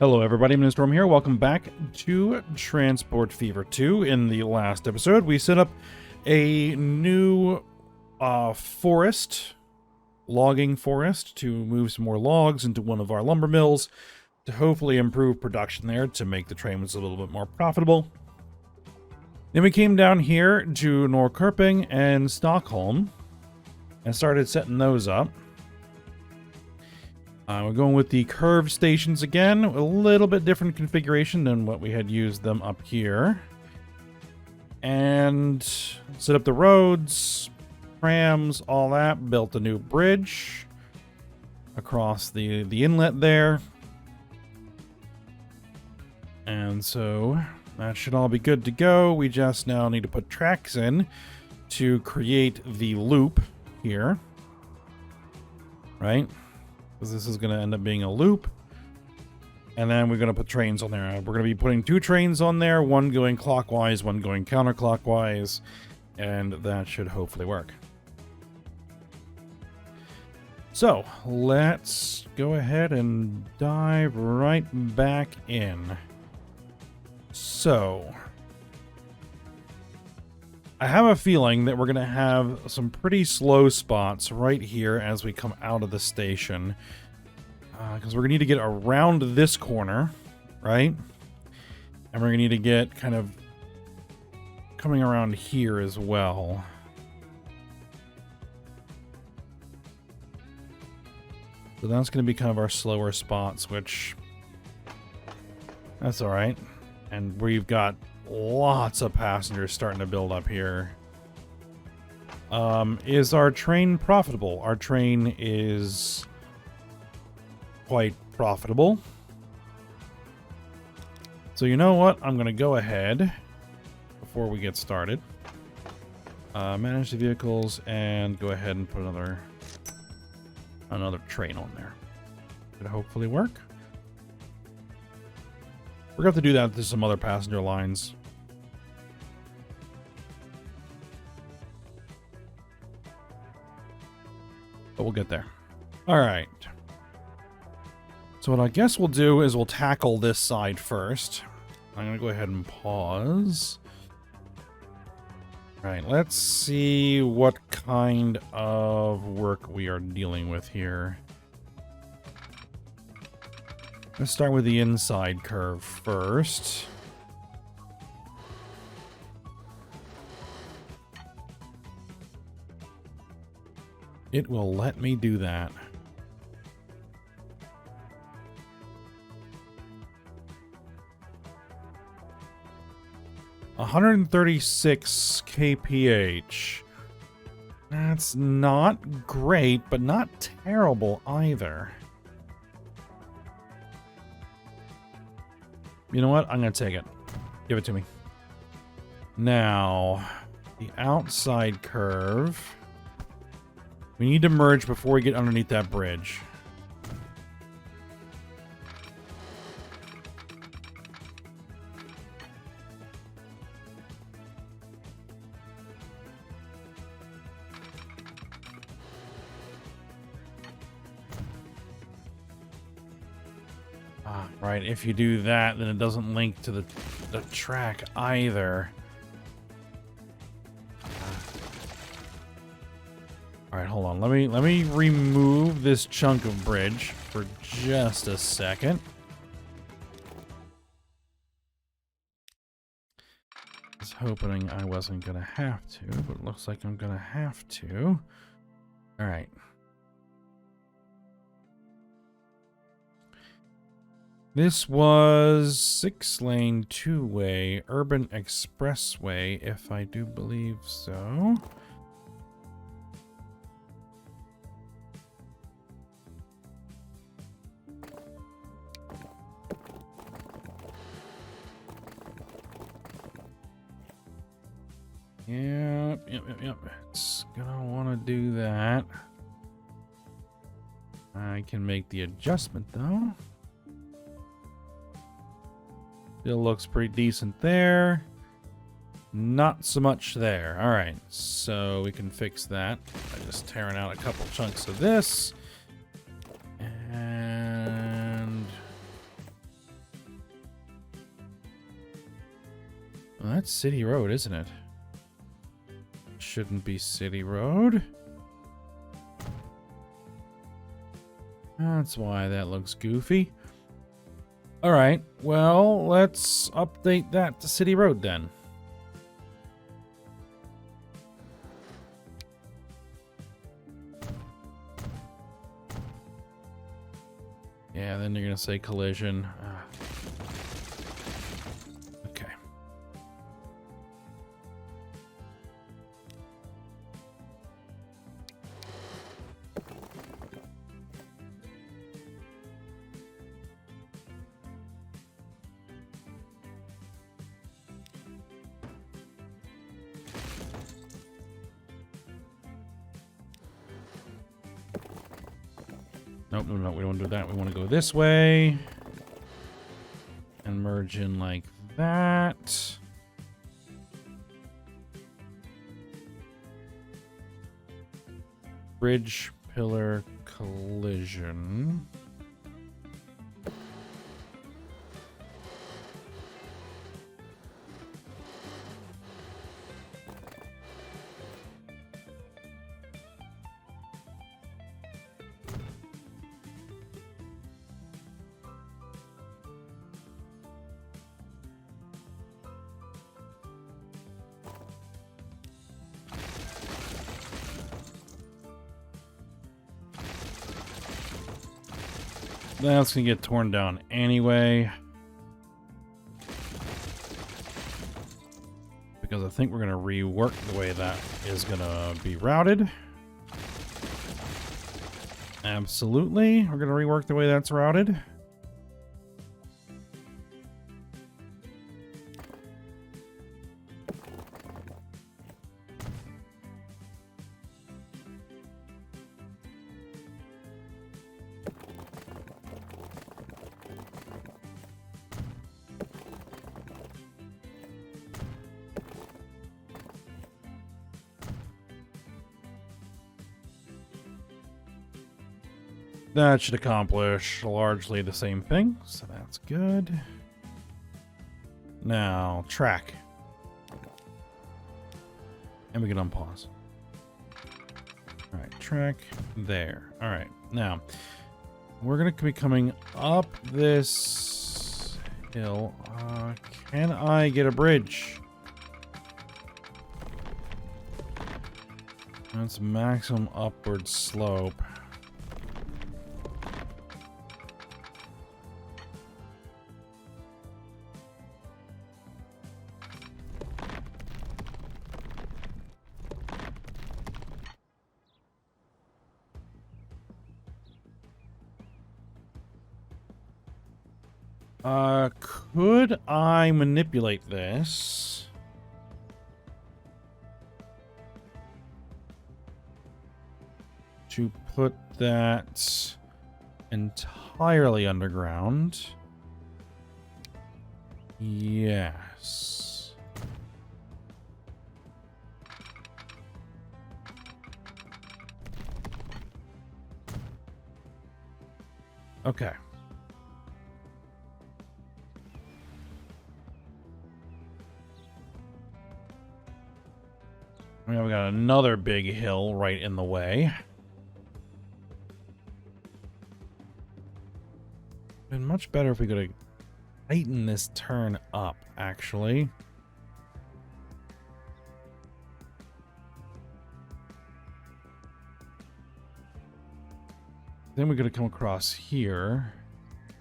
Hello everybody, I'm Storm here. Welcome back to Transport Fever 2. In the last episode, we set up a new logging forest, to move some more logs into one of our lumber mills to hopefully improve production there to make the trains a little bit more profitable. Then we came down here to Norrköping and Stockholm and started setting those up. We're going with the curved stations again, a little bit different configuration than what we had used them up here. And set up the roads, trams, all that. Built a new bridge across the inlet there. And so that should all be good to go. We just now need to put tracks in to create the loop here. Right? Because this is going to end up being a loop. And then we're going to put trains on there. We're going to be putting 2 trains on there, one going clockwise, one going counterclockwise, and that should hopefully work. So, let's go ahead and dive right back in. So, I have a feeling that we're going to have some pretty slow spots right here as we come out of the station. Because we're going to need to get around this corner, right? And we're going to need to get kind of coming around here as well. So that's going to be kind of our slower spots, which that's all right. And we've got lots of passengers starting to build up here. Is our train profitable? Our train is quite profitable. So you know what? I'm going to go ahead before we get started. Manage the vehicles and go ahead and put another train on there. Should hopefully work. We're going to have to do that to some other passenger lines. But we'll get there. Alright. So what I guess we'll do is we'll tackle this side first. I'm going to go ahead and pause. Alright, let's see what kind of work we are dealing with here. Let's start with the inside curve first. It will let me do that. $136 kph. That's not great, but not terrible either. You know what? I'm going to take it. Give it to me. Now, the outside curve. We need to merge before we get underneath that bridge. Right, if you do that, then it doesn't link to the track either. Alright, hold on. Let me remove this chunk of bridge for just a second. I was hoping I wasn't gonna have to, but it looks like I'm gonna have to. Alright. This was 6-lane 2-way urban expressway, if I do believe so. Yep. It's gonna want to do that. I can make the adjustment though. Still looks pretty decent there. Not so much there. Alright, so we can fix that by just tearing out a couple chunks of this. And Well, that's City Road, isn't it? Shouldn't be City Road. That's why that looks goofy. All right, well, let's update that to City Road then. Yeah, then you're gonna say collision. Okay. Nope, no, no, we don't want to do that. We want to go this way. And merge in like that. Bridge, pillar, collision. That's gonna get torn down anyway. Because I think we're gonna rework the way that is gonna be routed. Absolutely. We're gonna rework the way that's routed. That should accomplish largely the same thing, so that's good. Now, track. And we can unpause. Alright, track there. Alright, now, we're going to be coming up this hill. Can I get a bridge? That's maximum upward slope. Could I manipulate this? To put that entirely underground? Yes. Okay. We got another big hill right in the way. Been much better if we could tighten this turn up, actually. Then we're going to come across here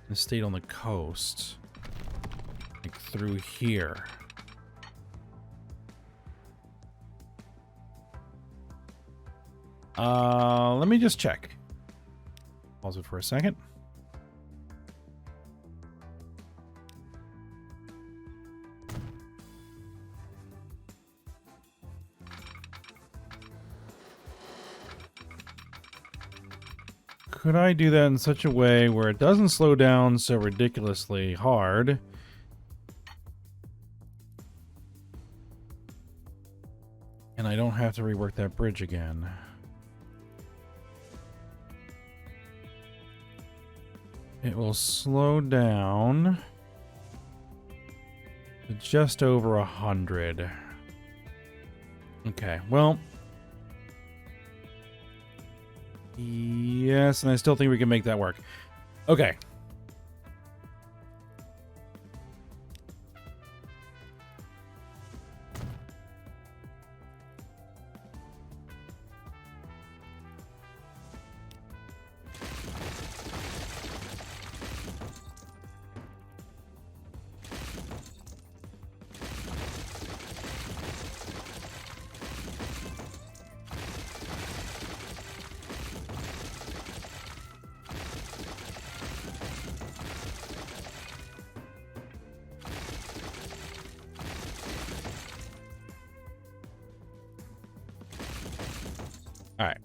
and stay on the coast. Like through here. Let me just check. Pause it for a second. Could I do that in such a way where it doesn't slow down so ridiculously hard? And I don't have to rework that bridge again. It will slow down just over 100. Okay, well. Yes, and I still think we can make that work. Okay. All right.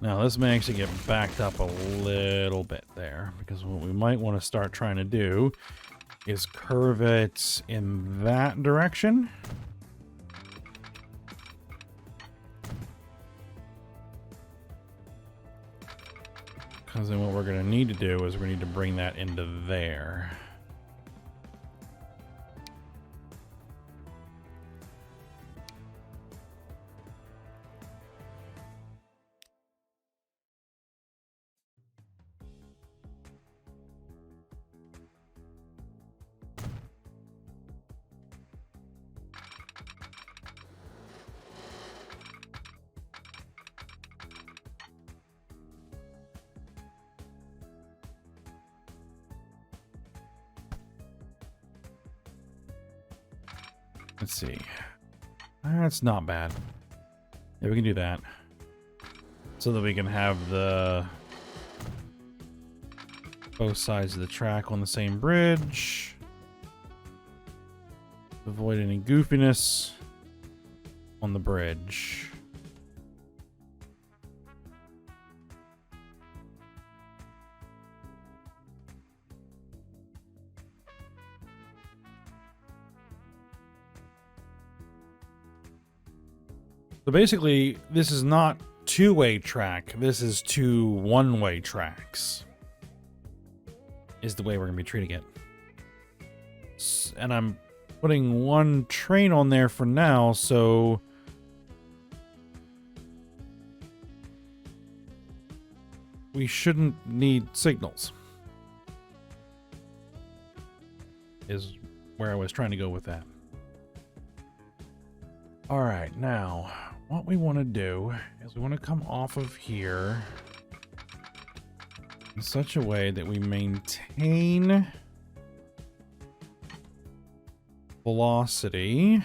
Now, this may actually get backed up a little bit there, because what we might want to start trying to do is curve it in that direction. Because then what we're going to need to do is we need to bring that into there. Let's see. That's not bad. Yeah, we can do that. So that we can have the both sides of the track on the same bridge. Avoid any goofiness on the bridge. So basically, this is not two-way track. This is two one-way tracks. Is the way we're going to be treating it. And I'm putting one train on there for now, so we shouldn't need signals. Is where I was trying to go with that. All right, now what we want to do is we want to come off of here in such a way that we maintain velocity.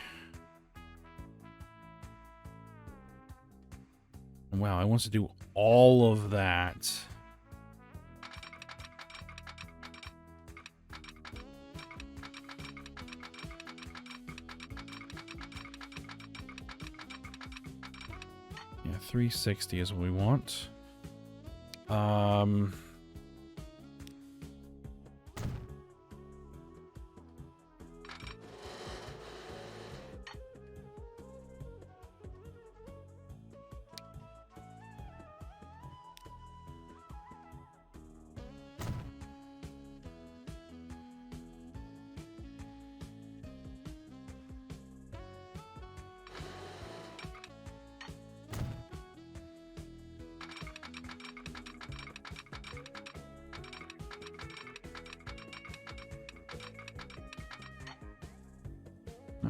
Wow, I want to do all of that. Yeah, 360 is what we want.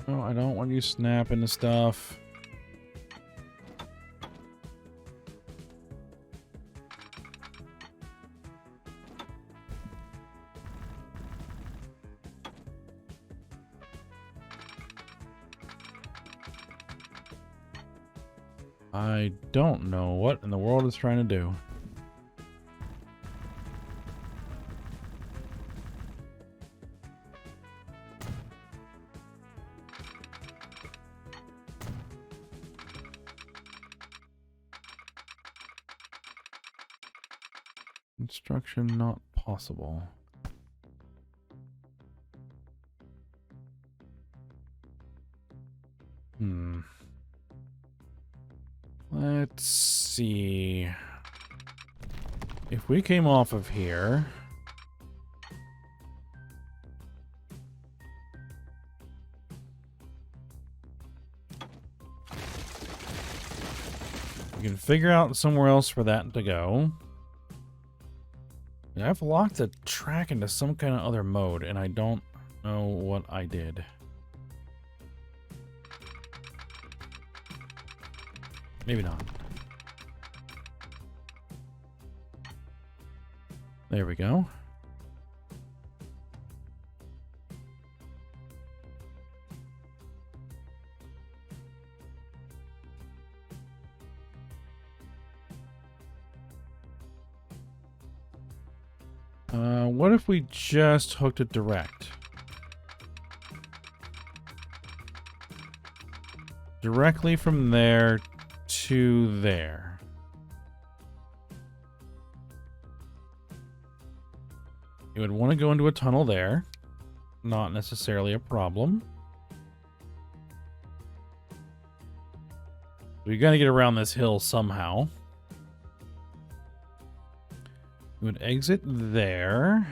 No, I don't want you snapping the stuff. I don't know what in the world it's trying to do. Construction not possible. Let's see. If we came off of here... we can figure out somewhere else for that to go. I've locked the track into some kind of other mode, and I don't know what I did. Maybe not. There we go. What if we just hooked it direct? Directly from there to there. You would want to go into a tunnel there. Not necessarily a problem. We got to get around this hill somehow. We would exit there.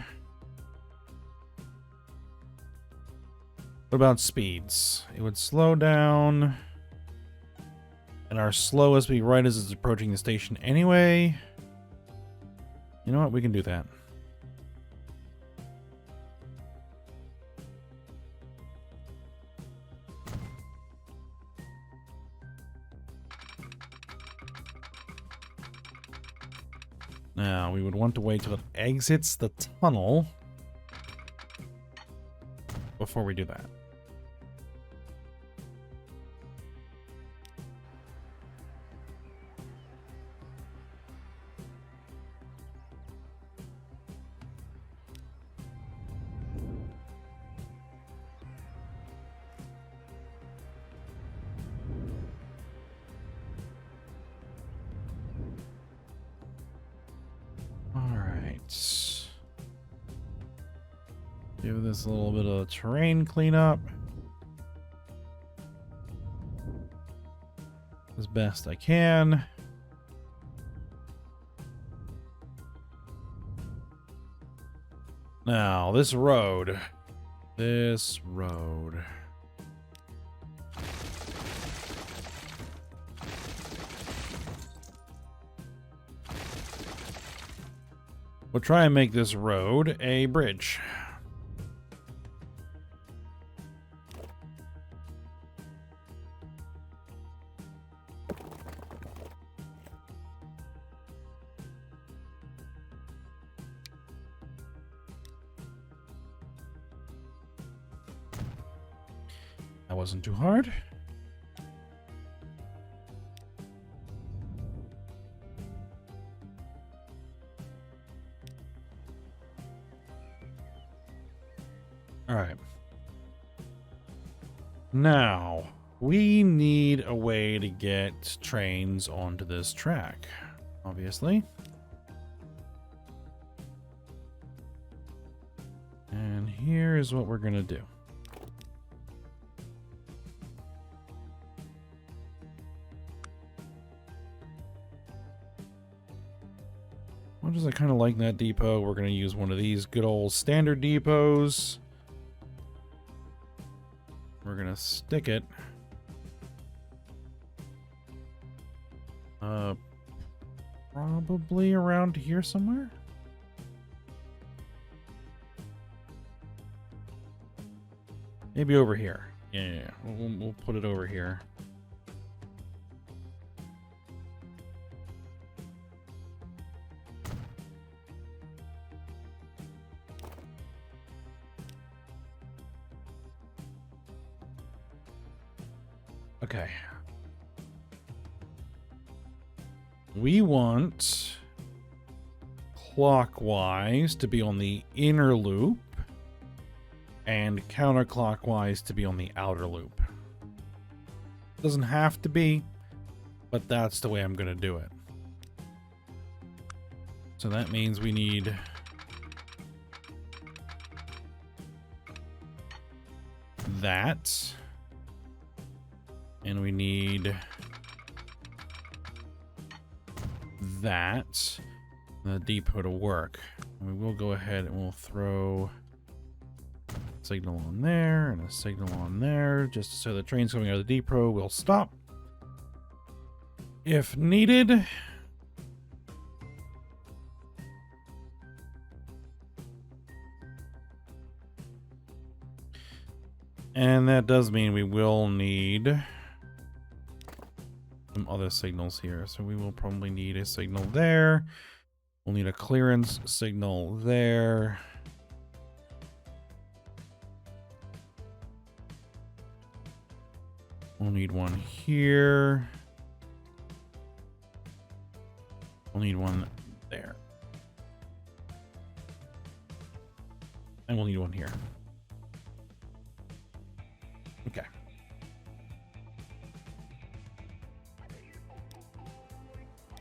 What about speeds? It would slow down. And our slowest would be right as it's approaching the station anyway. You know what? We can do that. Now, we would want to wait till it exits the tunnel before we do that. Give this a little bit of terrain cleanup as best I can. Now, this road. We'll try and make this road a bridge. That wasn't too hard. All right. Now, we need a way to get trains onto this track, obviously. And here is what we're going to do. Much as I kind of like that depot, we're going to use one of these good old standard depots. We're going to stick it probably around here somewhere. Maybe over here. Yeah. We'll put it over here. Okay. We want clockwise to be on the inner loop and counterclockwise to be on the outer loop. Doesn't have to be, but that's the way I'm going to do it. So that means we need that. And we need that, the depot to work. And we will go ahead and we'll throw a signal on there and a signal on there, just so the trains coming out of the depot will stop if needed. And that does mean we will need some other signals here. So we will probably need a signal there. We'll need a clearance signal there. We'll need one here. We'll need one there. And we'll need one here. Okay.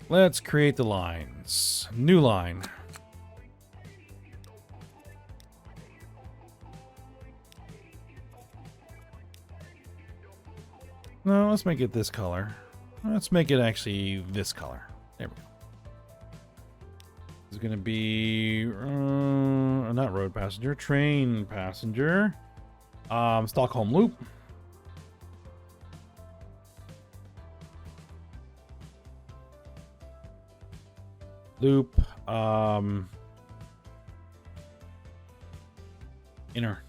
Let's create the lines. New line. No, let's make it this color. Let's make it actually this color. There we go. It's gonna be not road passenger, train passenger. Stockholm Loop. Loop, inner.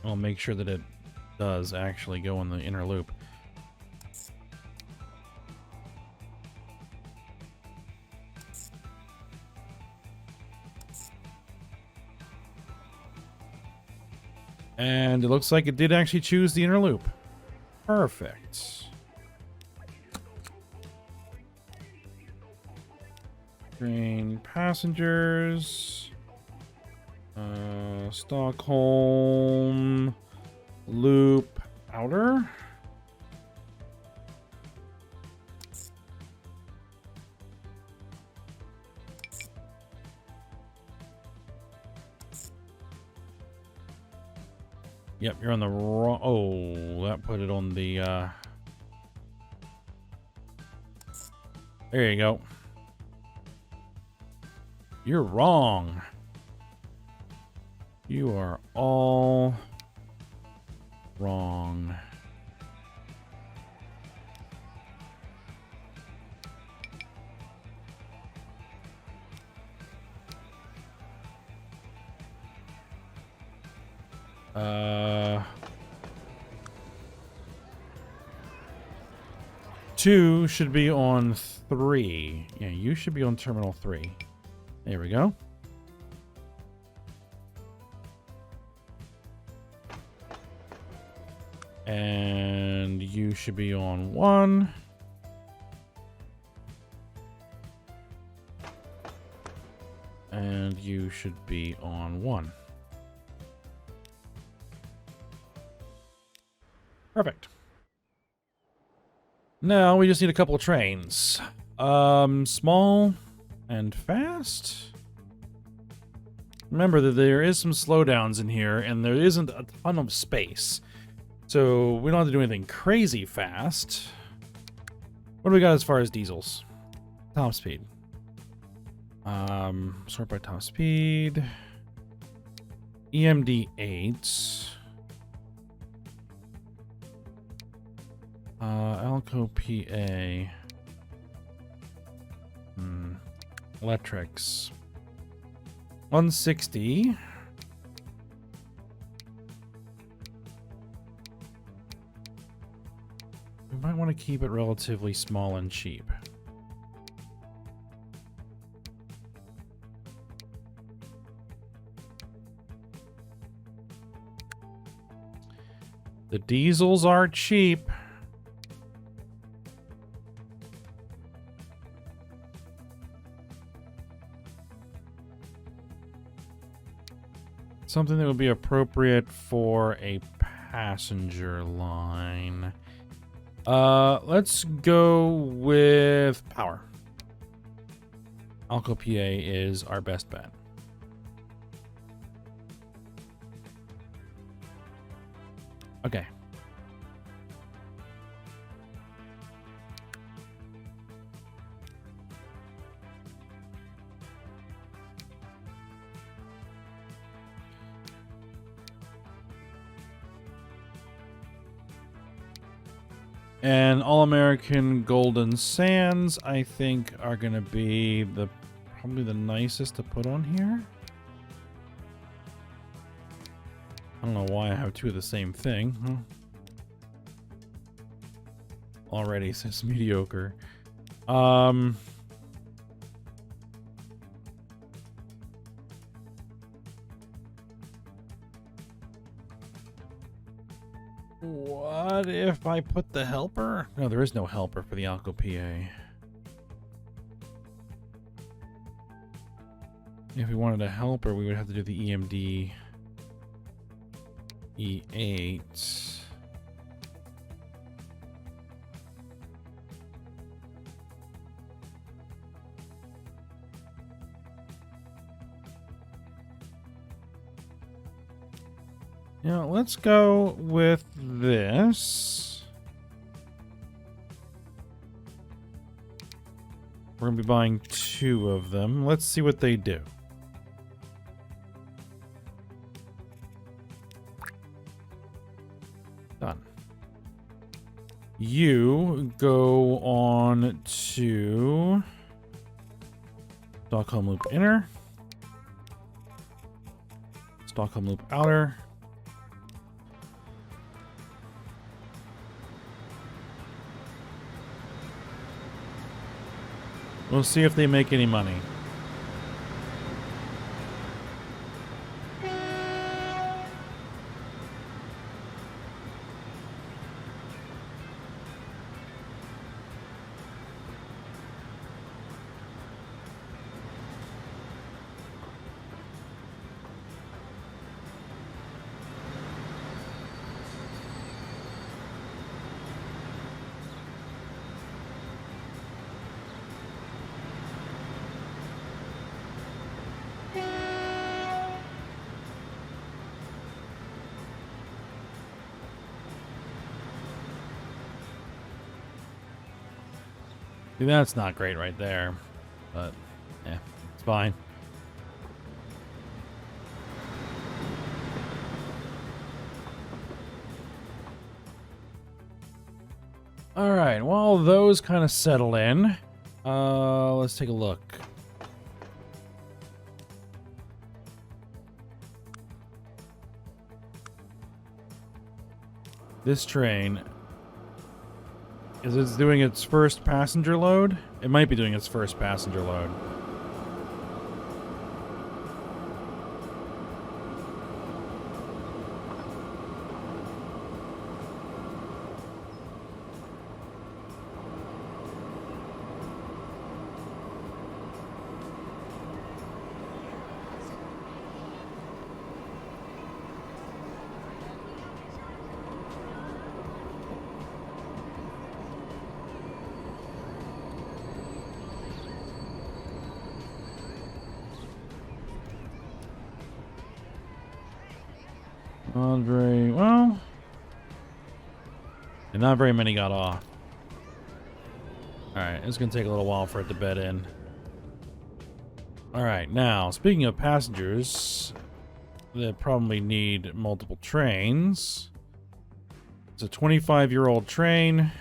I'll make sure that it does actually go in the inner loop. And it looks like it did actually choose the inner loop. Perfect. Train passengers. Stockholm Loop outer. Yep, you're on the wrong... Oh, that put it on the... There you go. You're wrong. You are all wrong. Two should be on 3. Yeah, you should be on terminal 3. There we go. And you should be on 1. And you should be on 1. Perfect. Now we just need a couple of trains. Small and fast. Remember that there is some slowdowns in here and there isn't a ton of space. So we don't have to do anything crazy fast. What do we got as far as diesels? Top speed. Sort by top speed. EMD 8. Alco PA. Electrics. 160. We might want to keep it relatively small and cheap. The diesels are cheap. Something that would be appropriate for a passenger line. Let's go with power. Alco PA is our best bet. Okay. And All-American Golden Sands, I think, are going to be probably the nicest to put on here. I don't know why I have two of the same thing. Huh? Already says mediocre. What if I put the helper? No, there is no helper for the Alco PA. If we wanted a helper, we would have to do the EMD E8. Yeah, let's go with this. We're going to be buying 2 of them. Let's see what they do. Done. You go on to Stockholm Loop Inner, Stockholm Loop Outer. We'll see if they make any money. See, that's not great right there, but yeah, it's fine. All right, while those kind of settle in, let's take a look. This train, is it doing its first passenger load? It might be doing its first passenger load. Not very well. And not very many got off. Alright, it's going to take a little while for it to bed in. Alright, now, speaking of passengers that probably need multiple trains. It's a 25-year-old train.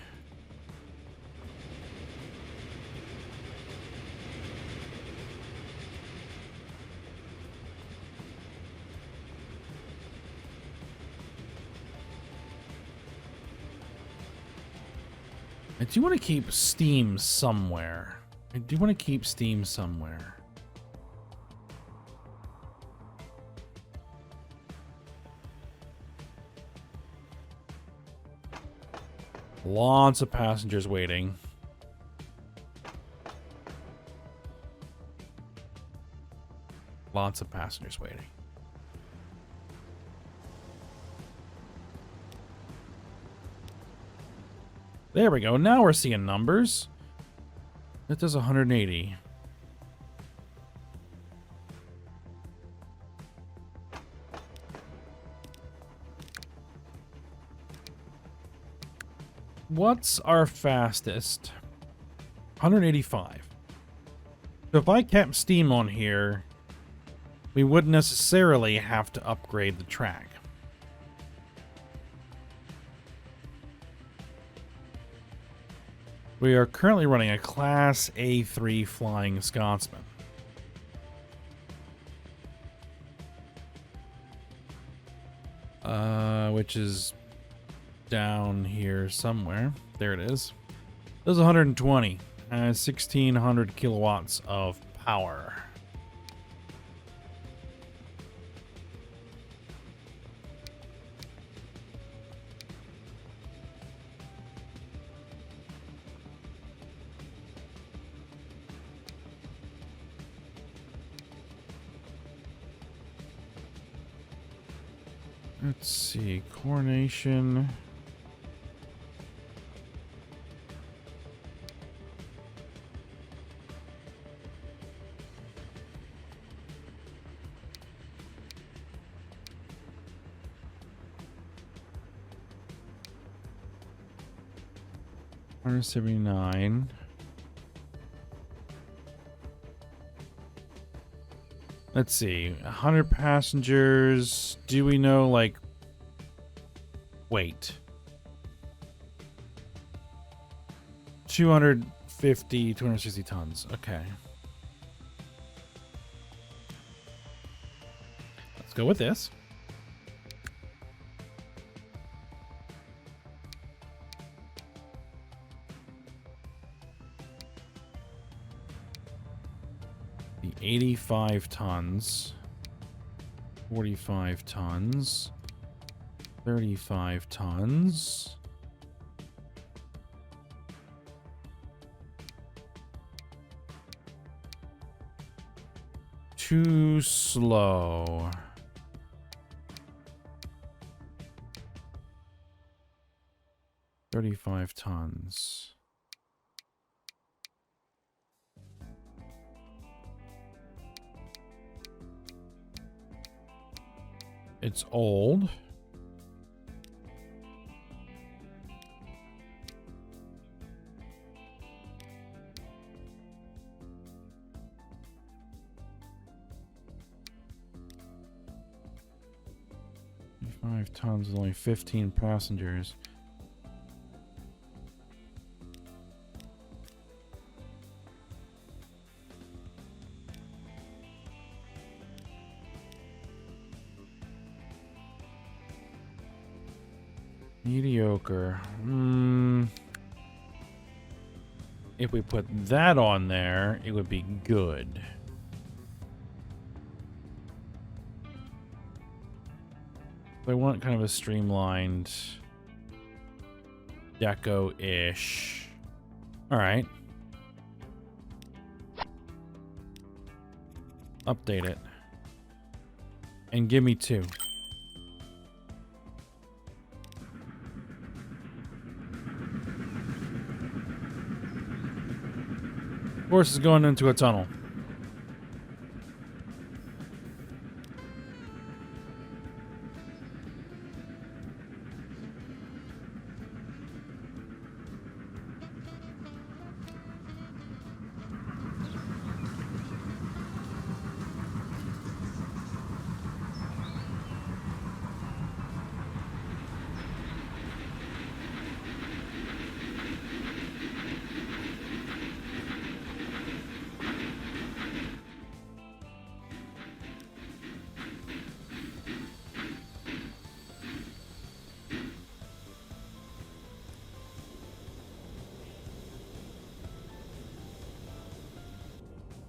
I do want to keep steam somewhere. Lots of passengers waiting. Lots of passengers waiting. There we go. Now we're seeing numbers. That does 180. What's our fastest? 185. So if I kept steam on here, we wouldn't necessarily have to upgrade the track. We are currently running a Class A3 Flying Scotsman. Which is down here somewhere. There it is. Does 120. 1600 kilowatts of power. Let's see, coronation. $179. Let's see, 100 passengers. Do we know, like, weight? 250, 260 tons. Okay. Let's go with this. The 85 tons. 45 tons. 35 tons. Too slow. $35 tons. It's old. Five tons, only 15 passengers. Mediocre. If we put that on there, it would be good. I want kind of a streamlined deco-ish. All right. Update it. And give me 2. Horse is going into a tunnel.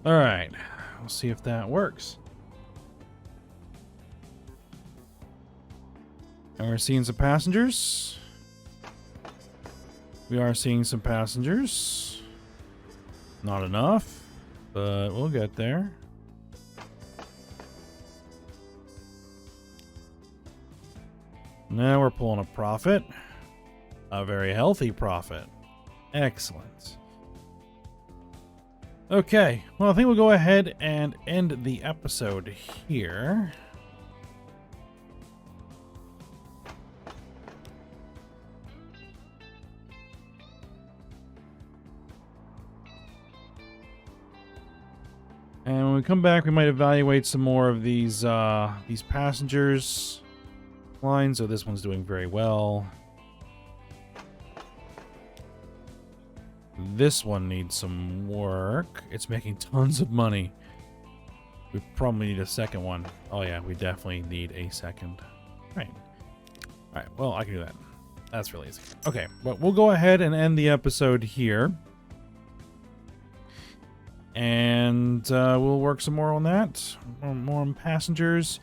All right, we'll see if that works. And we're seeing some passengers. We are seeing some passengers. Not enough, but we'll get there. Now we're pulling a profit. A very healthy profit. Excellent. Okay, well, I think we'll go ahead and end the episode here. When we come back, we might evaluate some more of these passengers lines. So this one's doing very well. This one needs some work. It's making tons of money. We probably need a second one. Oh yeah, we definitely need a second. Right. All right, well, I can do that. That's really easy. Okay, but we'll go ahead and end the episode here. And we'll work some more on that. More on passengers.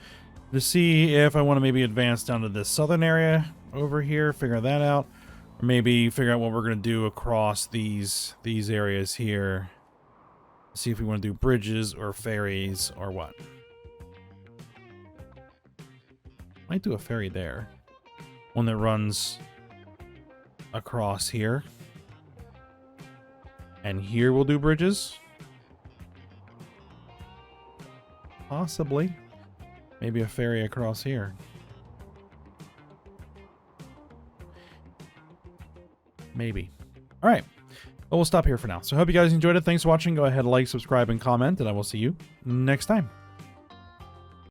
To see if I want to maybe advance down to this southern area over here. Figure that out. Or maybe figure out what we're going to do across these areas here. See if we want to do bridges or ferries or what. Might do a ferry there. One that runs across here. And here we'll do bridges. Possibly. Maybe a ferry across here. Maybe. All right. Well, we'll stop here for now. So I hope you guys enjoyed it. Thanks for watching. Go ahead, like, subscribe, and comment, and I will see you next time.